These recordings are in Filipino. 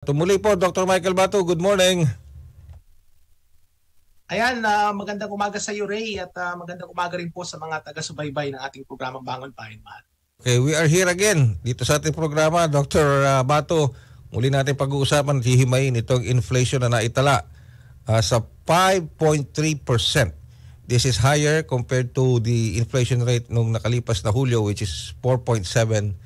Tumuli po, Dr. Michael Bato. Good morning. Ayan, magandang umaga sa iyo, Ray, at magandang umaga rin po sa mga taga-subaybay ng ating programang Bangon Bayan Mahal. Okay, we are here again dito sa ating programa, Dr. Bato. Muli natin pag-uusapan at hihimayin itong inflation na naitala sa 5.3%. This is higher compared to the inflation rate nung nakalipas na Hulyo, which is 4.7%.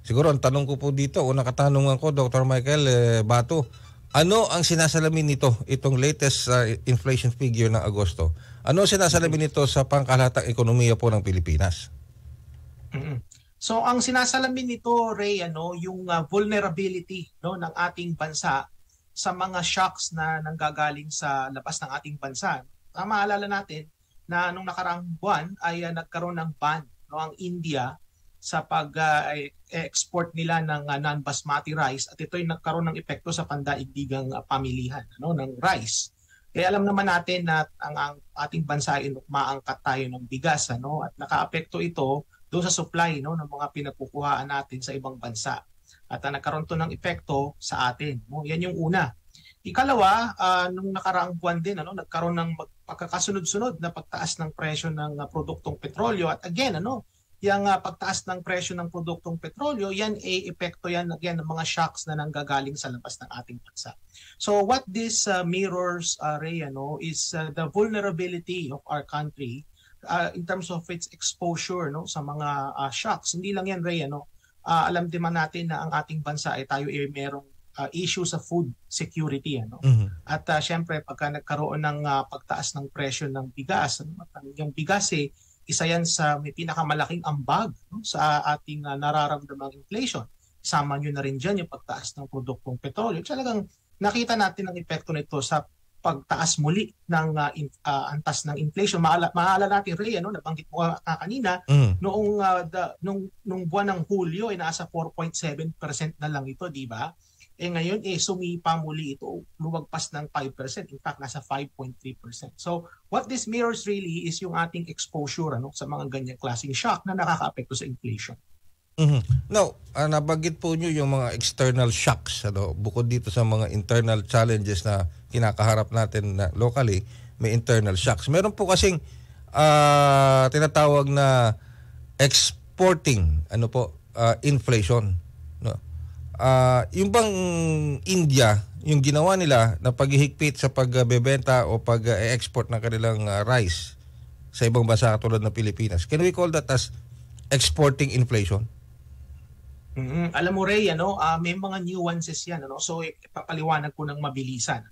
Siguro ang tanong ko po dito, unang katanungan ko, Dr. Michael Bato, ano ang sinasalamin nito, itong latest inflation figure ng Agosto? Ano ang sinasalamin nito sa pangkalahatang ekonomiya po ng Pilipinas? So ang sinasalamin nito, Ray, yung vulnerability ng ating bansa sa mga shocks na nanggagaling sa labas ng ating bansa. Maalala natin na nung nakaraang buwan ay nagkaroon ng ban ang India sa pag-export nila ng non-basmati rice, at ito'y nagkaroon ng epekto sa pandaigdigang pamilihan ng rice. Kaya alam naman natin na ang ating bansa ay maangkat tayo ng bigas, at nakaapekto ito doon sa supply ng mga pinagkukuhaan natin sa ibang bansa. At nagkaroon to ng epekto sa atin. Yan yung una. Ikalawa, nung nakaraang buwan din, nagkaroon ng pagkakasunod-sunod na pagtaas ng presyo ng produktong petrolyo. At again, yung pagtaas ng presyo ng produktong petrolyo, yan epekto yan again ng mga shocks na nanggagaling sa labas ng ating bansa. So what this mirrors, Ray, is the vulnerability of our country in terms of its exposure sa mga shocks. Hindi lang yan, Ray, alam din man natin na ang ating bansa ay tayo ay merong issue sa food security. At syempre, pagka nagkaroon ng pagtaas ng presyo ng bigas, yung bigas isa yan sa may pinakamalaking ambag sa ating nararamdamang inflation. Sama nyo na rin dyan yung pagtaas ng produktong petrolyo. Talagang nakita natin ang epekto nito sa pagtaas muli ng antas ng inflation. Maalala natin, Ray, nabanggit mo kanina, nung buwan ng Hulyo ay nasa 4.7% na lang ito, di ba? Ngayon, sumipa muli ito, lumagpas ng 5%. In fact, nasa 5.3%. So, what this mirrors really is yung ating exposure sa mga ganyang klaseng shock na nakaka-apekto sa inflation. Now, nabanggit po nyo yung mga external shocks. Bukod dito sa mga internal challenges na kinakaharap natin na locally, may internal shocks. Meron po kasing tinatawag na exporting inflation. Yung bang India, yung ginawa nila na paghihigpit sa pagbebenta o pag-export ng kanilang rice sa ibang bansa katulad ng Pilipinas, can we call that as exporting inflation? Alam mo, Ray, may mga nuances yan. So ipapaliwanag ko ng mabilisan.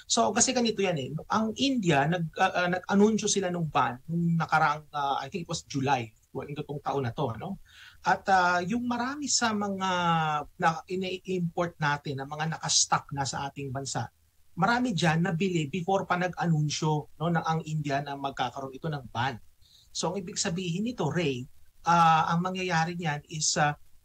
So kasi ganito yan. Ang India, nag-anunsyo sila nung ban nung nakaraang, I think it was July, itong taon na to. At yung marami sa mga ini-import natin, na mga nakastock na sa ating bansa, marami dyan nabili before pa nag-anunsyo na ang India na magkakaroon ito ng ban. So ang ibig sabihin nito, Ray, ang mangyayari niyan is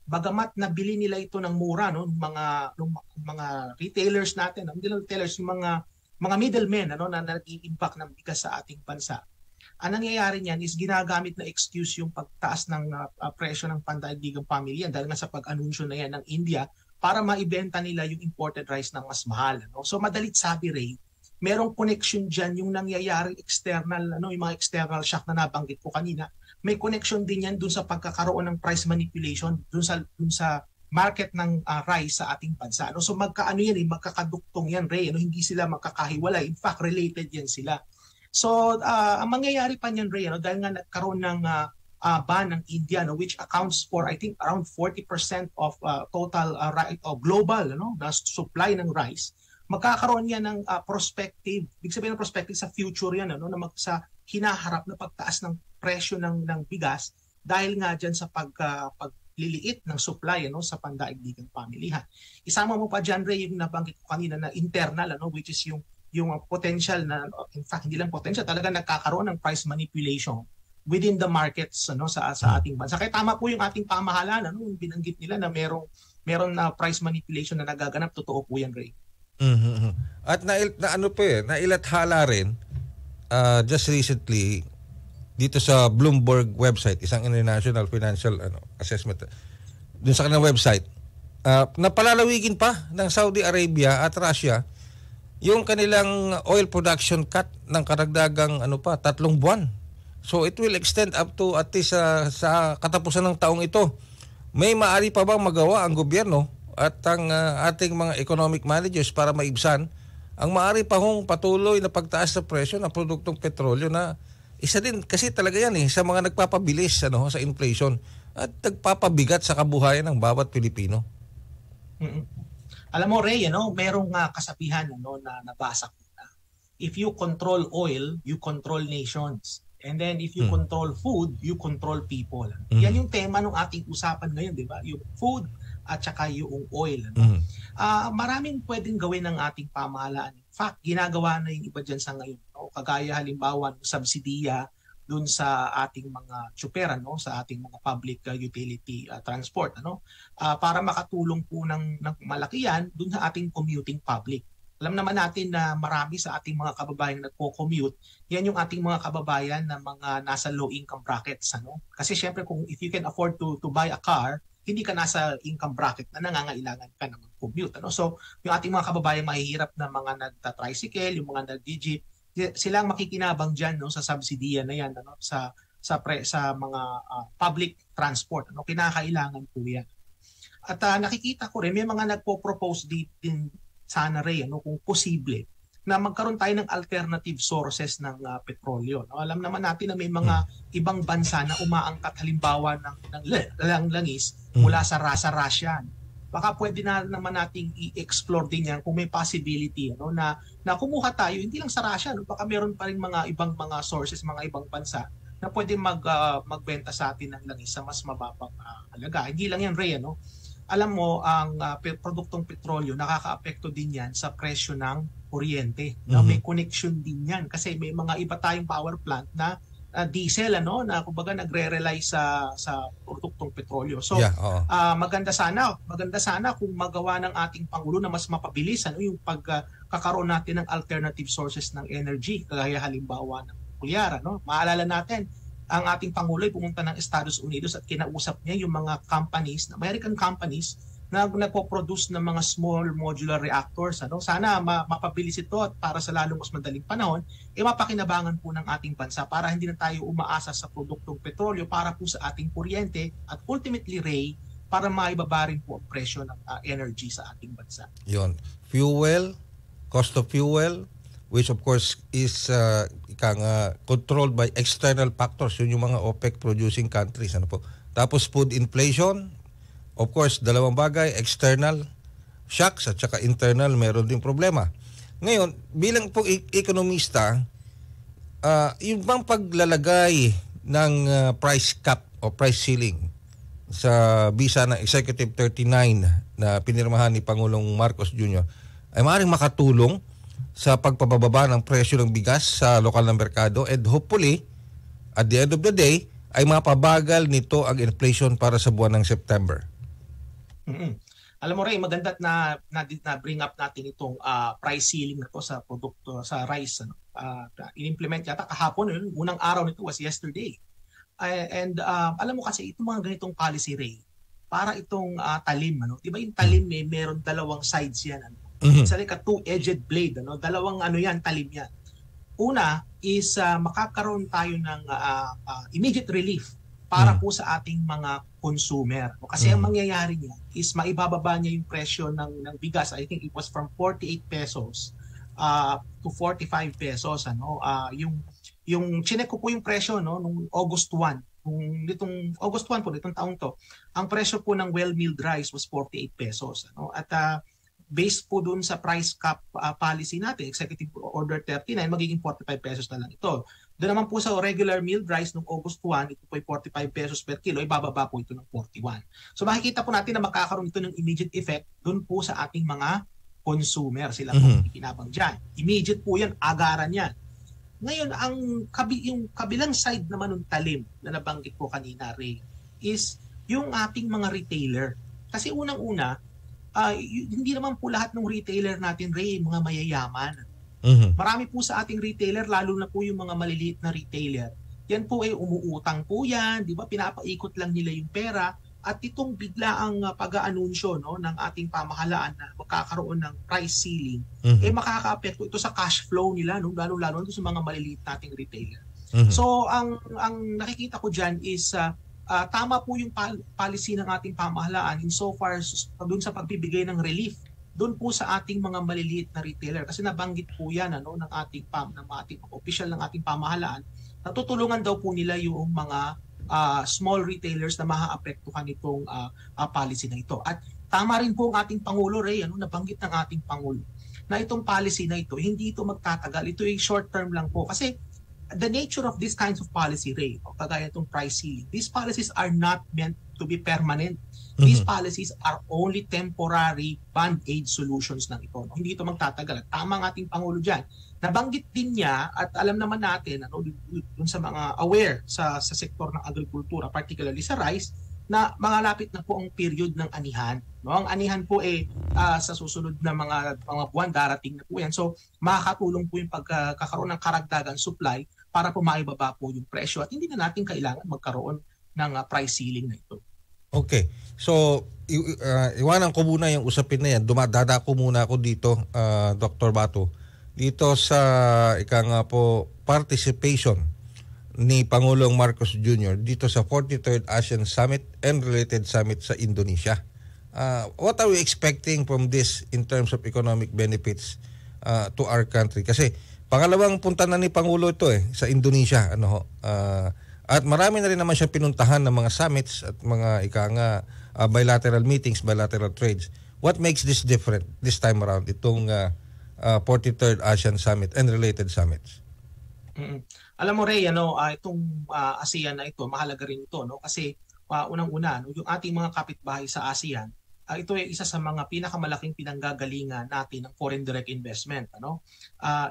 bagamat nabili nila ito ng mura, mga retailers natin, hindi lang retailers, yung mga middlemen na nag-i-impact ng bigas sa ating bansa. Ang nangyayari niyan is ginagamit na excuse yung pagtaas ng presyo ng pandaigdigang pamilya dahil nga sa pag-anunsyo na yan ng India para maibenta nila yung imported rice ng mas mahal. So madalit sabi, Ray, merong connection dyan yung nangyayaring external, yung mga external shock na nabanggit ko kanina. May connection din yan dun sa pagkakaroon ng price manipulation dun sa market ng rice sa ating bansa. So magkakaduktong yan, Ray. Hindi sila magkakahiwalay. In fact, related yan sila. So, ang mangyayari pa niyan, Ray, dahil nga nagkaroon ng ban ng India, which accounts for, I think, around 40% of total global na supply ng rice, magkakaroon yan ng prospective, ibig sabihin ng prospective sa future yan, sa hinaharap na pagtaas ng presyo ng bigas dahil nga dyan sa pagliliit ng supply sa pandaigdigang pamilihan. Isama mo pa dyan, Ray, yung nabanggit ko kanina na internal, which is yung potential na, in fact, hindi lang potential, talaga nagkakaroon ng price manipulation within the markets sa ating bansa. Kaya tama po yung ating pamahalaan, yung binanggit nila na meron na price manipulation na nagaganap. Totoo po yan, Ray. At nailathala rin just recently dito sa Bloomberg website, isang international financial assessment. Doon sa kanilang website, napalalawigin pa ng Saudi Arabia at Russia yung kanilang oil production cut ng karagdagang 3 buwan. So it will extend up to at least sa katapusan ng taong ito. May maaari pa bang magawa ang gobyerno at ang ating mga economic managers para maibsan ang maaari pa hong patuloy na pagtaas sa presyo ng produktong petrolyo na isa din kasi talaga yan sa mga nagpapabilis sa inflation at nagpapabigat sa kabuhayan ng bawat Pilipino. Alam mo, Ray, merong kasabihan na nabasa ko na if you control oil, you control nations. And then if you control food, you control people. Yan yung tema ng ating usapan ngayon, di ba? Yung food at saka yung oil. Maraming pwedeng gawin ng ating pamahalaan. In fact, ginagawa na yung iba dyan sa ngayon. Kagaya halimbawa ng subsidiya dun sa ating mga tsuper, sa ating mga public utility transport, para makatulong po ng malaki yan dun sa ating commuting public. Alam naman natin na marami sa ating mga kababayan na nagko-commute, yan yung ating mga kababayan na mga nasa low income brackets. Kasi syempre kung if you can afford to buy a car, hindi ka nasa income bracket na nangangailangan ka ng commute. So yung ating mga kababayan mahihirap na mga nagta-tricycle, yung mga nag-jeep, silang makikinabang diyan sa subsidiya na yan sa mga public transport. Kinakailangan po yan. At nakikita ko rin may mga nagpo-propose din sana rin kung posible na magkaroon tayo ng alternative sources ng petrolyo. Alam naman natin na may mga ibang bansa na umaangkat halimbawa ng langis mula sa Russia. Baka pwede na naman nating i-explore din yan kung may possibility na kumuha tayo hindi lang sa Russia, baka meron pa rin mga ibang mga sources, mga ibang bansa na pwede magbenta sa atin ng langis sa mas mababang halaga. Hindi lang yan, Ray, alam mo, ang produktong petrolyo, nakaka-apekto din yan sa presyo ng kuryente. May connection din yan kasi may mga iba tayong power plant na diesel, na kumbaga nagre-rely sa produktong petrolyo. So, maganda sana kung magawa ng ating Pangulo na mas mapabilis yung pagkakaroon natin ng alternative sources ng energy, kagaya halimbawa ng nuklear. Maalala natin, ang ating Pangulo ay pumunta ng Estados Unidos at kinausap niya yung mga companies, American companies, na nagpo-produce ng mga small modular reactors. Sana mapabilis ito at para sa lalong mas madaling panahon, mapakinabangan po ng ating bansa para hindi na tayo umaasa sa produktong petrolyo para po sa ating kuryente at ultimately, Ray, para maibaba rin po ang presyo ng energy sa ating bansa. Yon. Fuel, cost of fuel, which of course is controlled by external factors, yun yung mga OPEC producing countries. Tapos food inflation, of course, dalawang bagay, external shocks at saka internal, meron din problema. Ngayon, bilang po ekonomista, yung bang paglalagay ng price cap o price ceiling sa bisa ng Executive 39 na pinirmahan ni Pangulong Marcos Jr. ay maaaring makatulong sa pagpababa ng presyo ng bigas sa lokal na merkado and hopefully, at the end of the day, ay mapabagal nito ang inflation para sa buwan ng September. Alam mo, Ray, maganda na bring up natin itong price ceiling na to sa produkto, sa rice. In-implement yata kahapon, unang araw nito was yesterday. And alam mo kasi, itong mga ganitong policy, Ray, para itong talim. Diba yung talim meron dalawang sides yan. It's like a two-edged blade. Dalawang talim yan. Una is makakaroon tayo ng immediate relief para po sa ating mga consumer. Kasi ang mangyayari niya is maibababa niya yung presyo ng bigas. I think it was from 48 pesos to 45 pesos. Yung chinek ko po yung presyo nung August 1. Nitong August 1 po, nitong taong to, ang presyo po ng well-milled rice was 48 pesos. At based po dun sa price cap policy natin, Executive Order 39, magiging 45 pesos na lang ito. Doon naman po sa regular milled rice noong August 1, ito po ay 45 pesos per kilo, ibababa po ito ng 41. So makikita po natin na makakaroon ito ng immediate effect doon po sa ating mga consumer. Sila po ikinabang dyan. Immediate po yan, agaran yan. Ngayon, yung kabilang side naman ng talim na nabanggit ko kanina, Ray, is yung ating mga retailer. Kasi unang-una, hindi naman po lahat ng retailer natin, Ray, mga mayayaman. Marami po sa ating retailer, lalo na po yung mga maliliit na retailer, yan po ay umuutang po yan, di ba? Pinapaikot lang nila yung pera at itong biglaang pag-aanunsyo ng ating pamahalaan na magkakaroon ng price ceiling, makakaapekto ito sa cash flow nila, lalo-lalo sa mga maliliit nating retailer. So ang nakikita ko diyan is tama po yung policy ng ating pamahalaan insofar doon sa pagbibigay ng relief doon po sa ating mga maliliit na retailer, kasi nabanggit po yan ng ating official ng ating pamahalaan, natutulungan daw po nila yung mga small retailers na maaapektuhan itong policy na ito. At tama rin po ang ating Pangulo, Ray, nabanggit ng ating Pangulo, na itong policy na ito, hindi ito magtatagal. Ito ay short term lang po. Kasi the nature of these kinds of policy, Ray, kagaya itong price ceiling, these policies are not meant to be permanent. These policies are only temporary band-aid solutions ng ito. Hindi ito magtatagal. At tama ang ating Pangulo dyan. Nabanggit din niya at alam naman natin dun sa mga aware sa sektor ng agrikultura, particularly sa rice, na malapit na po ang period ng anihan. Ang anihan po sa susunod na mga buwan darating na po yan. So makakatulong po yung pagkakaroon ng karagdagan supply para po maibaba po yung presyo at hindi na natin kailangan magkaroon ng price ceiling na ito. Okay. So, iwanan ko muna yung usapin na yan. Dadako muna ako dito, Dr. Bato. Dito sa, participation ni Pangulong Marcos Jr. dito sa 43rd ASEAN Summit and related summit sa Indonesia. What are we expecting from this in terms of economic benefits to our country? Kasi pangalawang punta na ni Pangulo ito sa Indonesia. At marami na rin naman siya pinuntahan ng mga summits at mga bilateral meetings, bilateral trades. What makes this different this time around, itong 43rd ASEAN Summit and related summits? Alam mo, Ray, itong ASEAN na ito, mahalaga rin ito. Kasi unang-una, yung ating mga kapitbahay sa ASEAN, ito ay isa sa mga pinakamalaking pinanggagalingan natin ng foreign direct investment.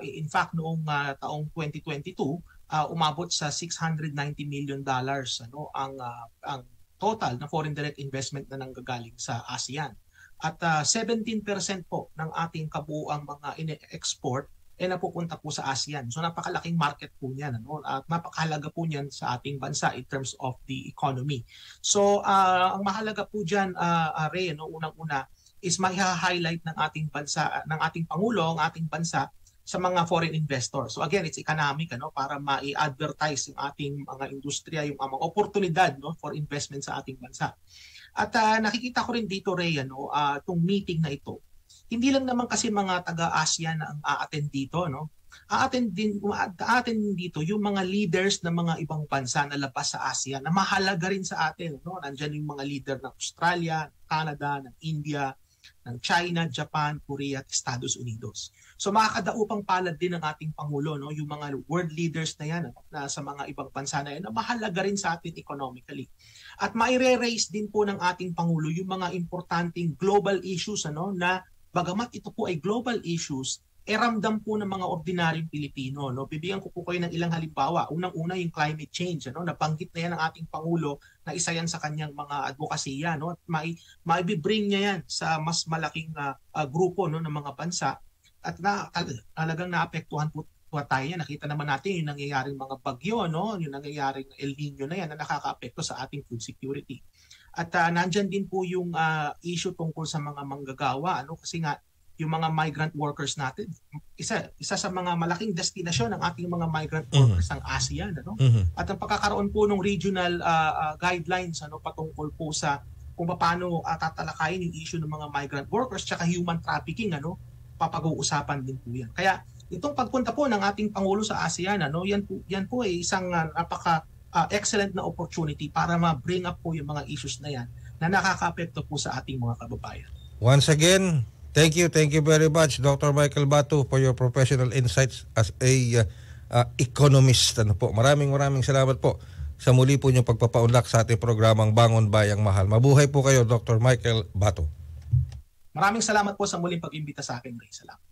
In fact, noong taong 2022, umabot sa $690 million ang total na foreign direct investment na nanggagaling sa ASEAN. At 17% po ng ating kabuuang mga ine-export napupunta po sa ASEAN. So napakalaking market po niyan. At napakahalaga po niyan sa ating bansa in terms of the economy. So ang mahalaga po diyan, Ray, unang-una is mai-highlight ng ating bansa, ng ating Pangulo, ang ating bansa sa mga foreign investors. So again, it's economic para ma-advertise yung ating mga industriya, yung mga oportunidad for investment sa ating bansa. At nakikita ko rin dito, Ray, itong meeting na ito, hindi lang naman kasi mga taga-ASEAN na ang a-attend dito, a-attend dito yung mga leaders ng mga ibang bansa na labas sa ASEAN na mahalaga rin sa atin. Nandiyan yung mga leader ng Australia, Canada, ng India, ng China, Japan, Korea at Estados Unidos. So makakadaupang palad din ng ating Pangulo, yung mga world leaders na yan na sa mga ibang bansa na yan na mahalaga rin sa atin economically. At maire-raise din po ng ating Pangulo yung mga importanteng global issues na bagamat ito po ay global issues, ramdam po ng mga ordinaryong Pilipino. Bibigyan ko po kayo ng ilang halimbawa. Unang-una yung climate change. Nabanggit na yan ng ating Pangulo na isa yan sa kanyang mga advokasya. At maibibring niya yan sa mas malaking grupo ng mga bansa. At talagang naapektuhan po tayo yan. Nakita naman natin yung nangyayaring mga bagyo, yung nangyayaring El Nino na yan na nakakaapekto sa ating food security. At nandyan din po yung issue tungkol sa mga manggagawa. Kasi nga, yung mga migrant workers natin, isa sa mga malaking destinasyon ng ating mga migrant workers ang ASEAN. At ang pagkakaroon po ng regional guidelines patungkol po sa kung paano tatalakayin yung issue ng mga migrant workers tsaka human trafficking, papag-uusapan din po yan. Kaya itong pagpunta po ng ating Pangulo sa ASEAN, yan po ay isang excellent na opportunity para ma-bring up po yung mga issues na yan na nakaka-apekto po sa ating mga kababayan. Once again, thank you very much, Dr. Michael Bato, for your professional insights as a economist. Maraming salamat po sa muli po niyong pagpapaunlak sa ating programang Bangon Bayang Mahal. Mabuhay po kayo, Dr. Michael Bato. Maraming salamat po sa muling pag-imbita sa akin, Ray. Salamat.